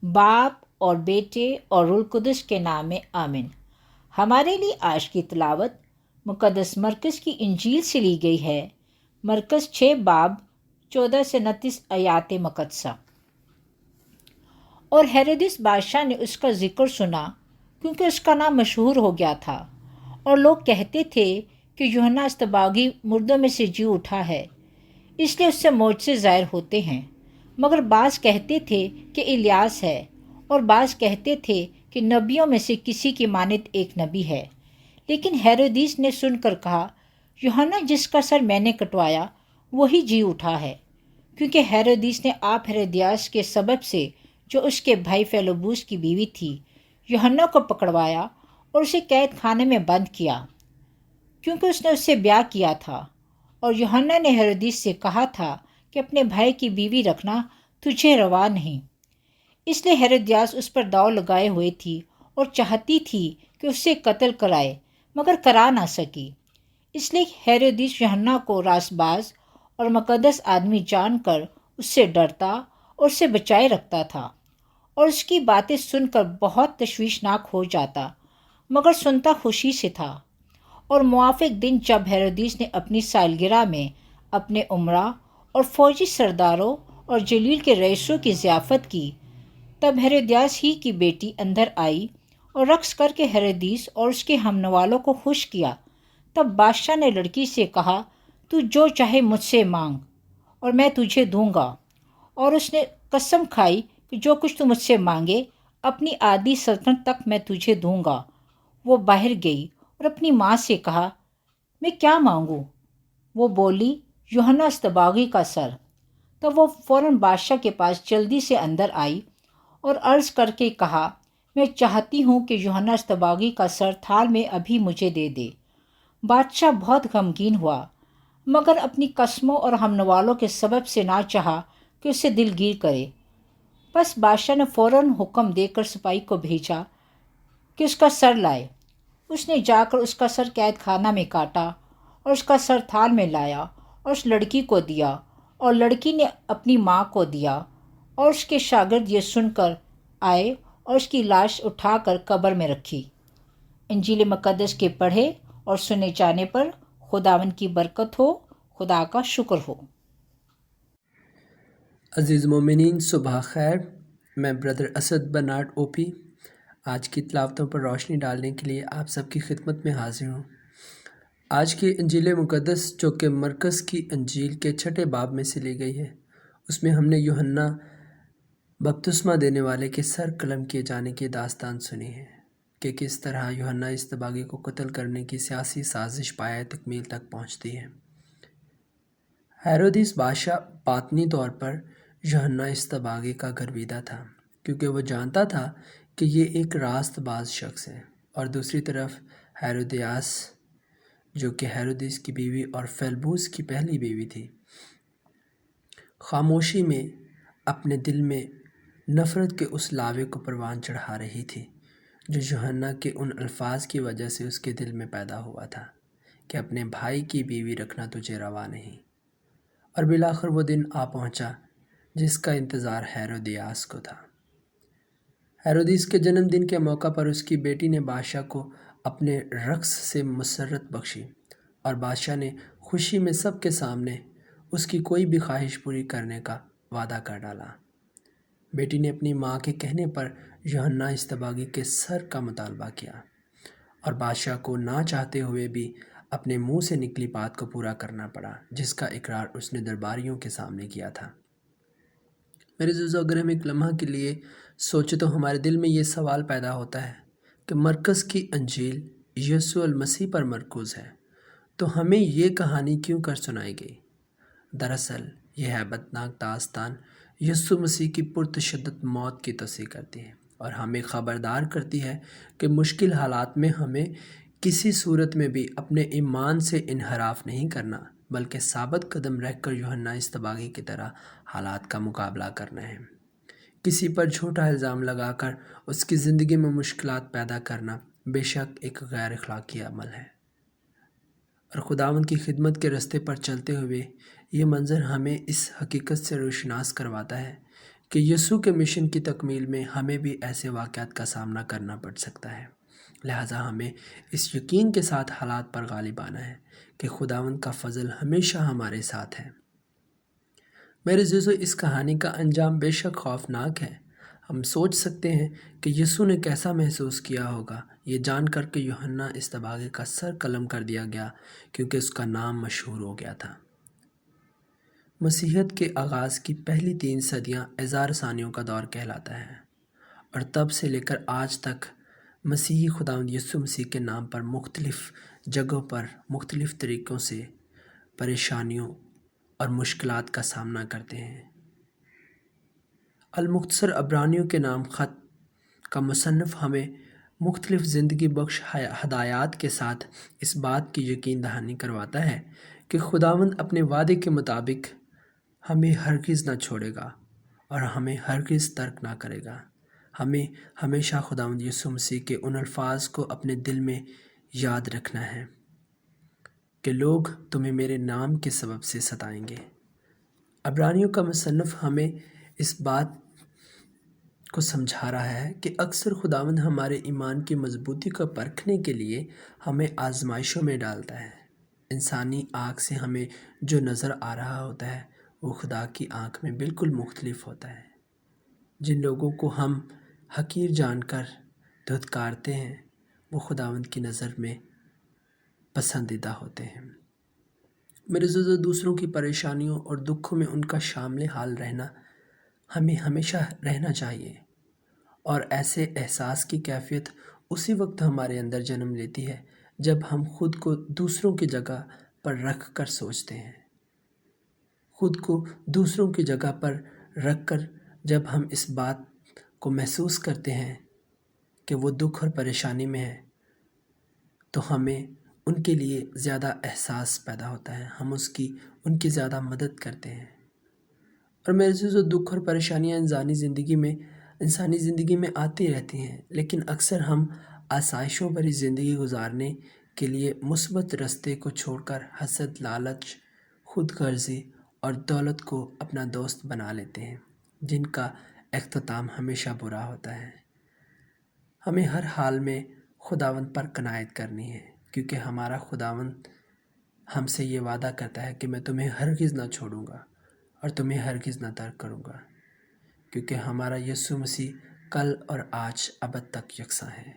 باپ اور بیٹے اور روح القدس کے نام میں آمین۔ ہمارے لیے آج کی تلاوت مقدس مرکز کی انجیل سے لی گئی ہے۔ مرکز 6 باب 14 سے 29 آیات مقدسہ۔ اور ہیرودیس بادشاہ نے اس کا ذکر سنا کیونکہ اس کا نام مشہور ہو گیا تھا، اور لوگ کہتے تھے کہ یوحنا اصطباغی مردوں میں سے جی اٹھا ہے، اس لیے اس سے معجزے ظاہر ہوتے ہیں۔ مگر بعض کہتے تھے کہ الیاس ہے، اور بعض کہتے تھے کہ نبیوں میں سے کسی کی مانند ایک نبی ہے۔ لیکن ہیرودیس نے سن کر کہا، یوحنا جس کا سر میں نے کٹوایا وہی جی اٹھا ہے، کیونکہ ہیرودیس نے آپ ہیرودیاس کے سبب سے، جو اس کے بھائی فیلبوس کی بیوی تھی، یوحنا کو پکڑوایا اور اسے قید خانے میں بند کیا، کیونکہ اس نے اس سے بیاہ کیا تھا۔ اور یوحنا نے ہیرودیس سے کہا تھا کہ اپنے بھائی کی بیوی رکھنا تجھے روا نہیں۔ اس لیے ہیرودیاس اس پر داؤ لگائے ہوئے تھی اور چاہتی تھی کہ اس سے قتل کرائے، مگر کرا نہ سکی۔ اس لیے ہیرودیس یوحنا کو راست باز اور مقدس آدمی جان کر اس سے ڈرتا اور اسے بچائے رکھتا تھا، اور اس کی باتیں سن کر بہت تشویشناک ہو جاتا، مگر سنتا خوشی سے تھا۔ اور موافق دن جب ہیرودیس نے اپنی سالگرہ میں اپنے امراء اور فوجی سرداروں اور جلیل کے رئیسوں کی ضیافت کی، تب ہیرودیاس ہی کی بیٹی اندر آئی اور رقص کر کے ہیرودیس اور اس کے ہم نوالوں کو خوش کیا۔ تب بادشاہ نے لڑکی سے کہا، تو جو چاہے مجھ سے مانگ اور میں تجھے دوں گا۔ اور اس نے قسم کھائی کہ جو کچھ تو مجھ سے مانگے اپنی آدھی سلطنت تک میں تجھے دوں گا۔ وہ باہر گئی اور اپنی ماں سے کہا، میں کیا مانگوں؟ وہ بولی، یوحنا اصطباغی کا سر۔ تب وہ فوراً بادشاہ کے پاس جلدی سے اندر آئی اور عرض کر کے کہا، میں چاہتی ہوں کہ یوحنا اصطباغی کا سر تھال میں ابھی مجھے دے دے۔ بادشاہ بہت غمگین ہوا، مگر اپنی قسموں اور ہم نوالوں کے سبب سے نہ چاہا کہ اسے دلگیر کرے۔ بس بادشاہ نے فوراً حکم دے کر سپاہی کو بھیجا کہ اس کا سر لائے۔ اس نے جا کر اس کا سر قید خانہ میں کاٹا اور اس کا سر تھال میں لایا اور اس لڑکی کو دیا، اور لڑکی نے اپنی ماں کو دیا۔ اور اس کے شاگرد یہ سن کر آئے اور اس کی لاش اٹھا کر قبر میں رکھی۔ انجیل مقدس کے پڑھے اور سنے جانے پر خداوند کی برکت ہو۔ خدا کا شکر ہو۔ عزیز مومنین، صبح خیر۔ میں بردر اسد برنارڈ او پی آج کی تلاوتوں پر روشنی ڈالنے کے لیے آپ سب کی خدمت میں حاضر ہوں۔ آج کی انجیل مقدس جو کہ مرکز کی انجیل کے 6 باب میں سے لی گئی ہے، اس میں ہم نے یوحنا بپتسمہ دینے والے کے سر قلم کیے جانے کی داستان سنی ہے کہ کس طرح یوحنا اصطباغی کو قتل کرنے کی سیاسی سازش پایہ تکمیل تک پہنچتی ہے۔ ہیرودیس بادشاہ باطنی طور پر یوحنا اصطباغی کا گرویدہ تھا، کیونکہ وہ جانتا تھا کہ یہ ایک راست باز شخص ہے، اور دوسری طرف ہیرودیاس جو کہ ہیرودیس کی بیوی اور فیلبوس کی پہلی بیوی تھی، خاموشی میں اپنے دل میں نفرت کے اس لاوے کو پروان چڑھا رہی تھی جو یوحنا کے ان الفاظ کی وجہ سے اس کے دل میں پیدا ہوا تھا کہ اپنے بھائی کی بیوی رکھنا تجھے روا نہیں۔ اور بالآخر وہ دن آ پہنچا جس کا انتظار ہیرودیاس کو تھا۔ ہیرودیس کے جنم دن کے موقع پر اس کی بیٹی نے بادشاہ کو اپنے رقص سے مسرت بخشی، اور بادشاہ نے خوشی میں سب کے سامنے اس کی کوئی بھی خواہش پوری کرنے کا وعدہ کر ڈالا۔ بیٹی نے اپنی ماں کے کہنے پر یوحنا اصطباغی کے سر کا مطالبہ کیا، اور بادشاہ کو نہ چاہتے ہوئے بھی اپنے منہ سے نکلی بات کو پورا کرنا پڑا، جس کا اقرار اس نے درباریوں کے سامنے کیا تھا۔ میرے عزیزو، اگر ہم ایک لمحہ کے لیے سوچے تو ہمارے دل میں یہ سوال پیدا ہوتا ہے کہ مرکز کی انجیل یسوع المسیح پر مرکوز ہے، تو ہمیں یہ کہانی کیوں کر سنائی گئی؟ دراصل یہ ہیبت ناک داستان یسوع مسیح کی پرتشدد موت کی تصحیح کرتی ہے، اور ہمیں خبردار کرتی ہے کہ مشکل حالات میں ہمیں کسی صورت میں بھی اپنے ایمان سے انحراف نہیں کرنا، بلکہ ثابت قدم رہ کر یوحنا اصطباغی کی طرح حالات کا مقابلہ کرنا ہے۔ کسی پر جھوٹا الزام لگا کر اس کی زندگی میں مشکلات پیدا کرنا بے شک ایک غیر اخلاقی عمل ہے، اور خداوند کی خدمت کے رستے پر چلتے ہوئے یہ منظر ہمیں اس حقیقت سے روشناس کرواتا ہے کہ یسوع کے مشن کی تکمیل میں ہمیں بھی ایسے واقعات کا سامنا کرنا پڑ سکتا ہے۔ لہٰذا ہمیں اس یقین کے ساتھ حالات پر غالب آنا ہے کہ خداوند کا فضل ہمیشہ ہمارے ساتھ ہے۔ میرے عزیزو، اس کہانی کا انجام بے شک خوفناک ہے۔ ہم سوچ سکتے ہیں کہ یسوع نے کیسا محسوس کیا ہوگا یہ جان کر کہ یوحنا اصطباغی کا سر قلم کر دیا گیا کیونکہ اس کا نام مشہور ہو گیا تھا۔ مسیحیت کے آغاز کی پہلی 3 صدیاں اظہار ثانیوں کا دور کہلاتا ہے، اور تب سے لے کر آج تک مسیحی خداوند یسوع مسیح کے نام پر مختلف جگہوں پر مختلف طریقوں سے پریشانیوں اور مشکلات کا سامنا کرتے ہیں۔ المختصر عبرانیوں کے نام خط کا مصنف ہمیں مختلف زندگی بخش ہدایات کے ساتھ اس بات کی یقین دہانی کرواتا ہے کہ خداوند اپنے وعدے کے مطابق ہمیں ہرگز نہ چھوڑے گا اور ہمیں ہرگز ترک نہ کرے گا۔ ہمیں ہمیشہ خداوند یسوع مسیح کے ان الفاظ کو اپنے دل میں یاد رکھنا ہے کہ لوگ تمہیں میرے نام کے سبب سے ستائیں گے۔ عبرانیوں کا مصنف ہمیں اس بات کو سمجھا رہا ہے کہ اکثر خداوند ہمارے ایمان کی مضبوطی کو پرکھنے کے لیے ہمیں آزمائشوں میں ڈالتا ہے۔ انسانی آنکھ سے ہمیں جو نظر آ رہا ہوتا ہے وہ خدا کی آنکھ میں بالکل مختلف ہوتا ہے۔ جن لوگوں کو ہم حقیر جان کر دھتکارتے ہیں وہ خداوند کی نظر میں پسندیدہ ہوتے ہیں۔ میرے عزیزو، دوسروں کی پریشانیوں اور دکھوں میں ان کا شامل حال رہنا ہمیں ہمیشہ رہنا چاہیے، اور ایسے احساس کی کیفیت اسی وقت ہمارے اندر جنم لیتی ہے جب ہم خود کو دوسروں کی جگہ پر رکھ کر سوچتے ہیں۔ خود کو دوسروں کی جگہ پر رکھ کر جب ہم اس بات کو محسوس کرتے ہیں کہ وہ دکھ اور پریشانی میں ہے تو ہمیں ان کے لیے زیادہ احساس پیدا ہوتا ہے، ہم ان کی زیادہ مدد کرتے ہیں۔ اور میرے عزیزو، دکھ اور پریشانیاں انسانی زندگی میں آتی رہتی ہیں، لیکن اکثر ہم آسائشوں بھری زندگی گزارنے کے لیے مثبت راستے کو چھوڑ کر حسد، لالچ، خود غرضی اور دولت کو اپنا دوست بنا لیتے ہیں، جن کا اختتام ہمیشہ برا ہوتا ہے۔ ہمیں ہر حال میں خداوند پر قناعت کرنی ہے، کیونکہ ہمارا خداوند ہم سے یہ وعدہ کرتا ہے کہ میں تمہیں ہرگز نہ چھوڑوں گا اور تمہیں ہرگز نہ ترک کروں گا، کیونکہ ہمارا یسوع مسیح کل اور آج ابد تک یکساں ہے۔